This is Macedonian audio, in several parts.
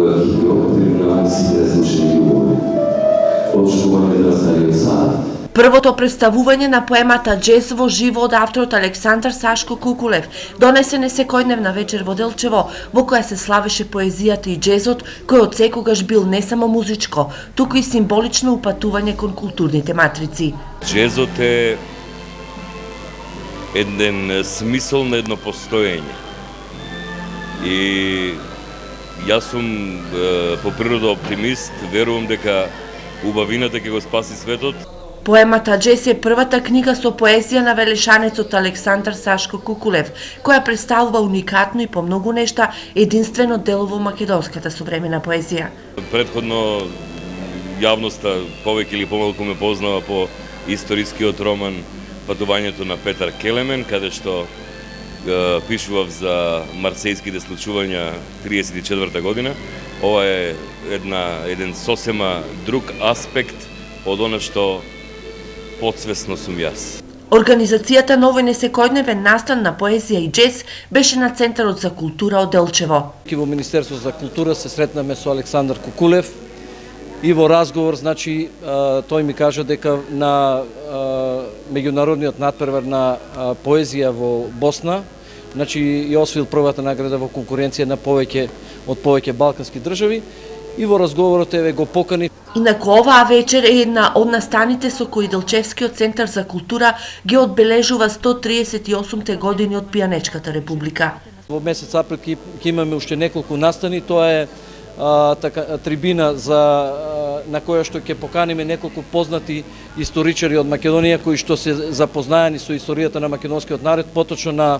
која ќе ги потребна сите разлучени љубови. Очекување да стариот сад. Првото представување на поемата «Джез во живо» од авторот Александар Сашко Кукулев донесе несекојдневна вечер во Делчево, во која се славеше поезијата и джезот, кој од секогаш бил не само музичко, туку и символично упатување кон културните матрици. Джезот е еден смисол на едно постоење. И јас сум по природа оптимист, верувам дека убавината ќе го спаси светот. Поемата «Джез» е првата книга со поезија на велешанецот Александар Сашко Кукулев, која представува уникатно и по многу нешта единствено дело во македонската современа поезија. Претходно јавноста повеќе или помалку ме познава по историскиот роман Патувањето на Петар Келемен, каде што пишував за марсејските случувања 34 година. Ова е еден сосема друг аспект од она што подсвесно сум јас. Организацијата на овој несекојдневен настан на поезија и джез беше на Центарот за култура од Делчево. Во Министерството за култура се сретнаме со Александар Кукулев и во разговор, значи, тој ми кажа дека на меѓународниот надпревар на поезија во Босна, значи, ја освоил првата награда во конкуренција на повеќе балкански држави и во разговорот еве го покани. Инаку оваа вечер е една од настаните со кои Делчевскиот центар за култура ги одбележува 138 години од Пијанечката република. Во месец април ќе имаме уште неколку настани, тоа е трибина на која што ќе поканиме неколку познати историчари од Македонија кои што се запознаени со историјата на македонскиот народ, поточно на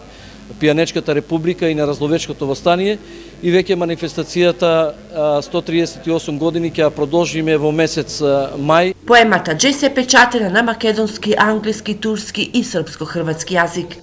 Пијанечката република и на Разловечкото востание, и веќе манифестацијата 138 години ќе ја продолжиме во месец мај. Поемата «Джез» е печатена на македонски, англиски, турски и српско-хрватски јазик.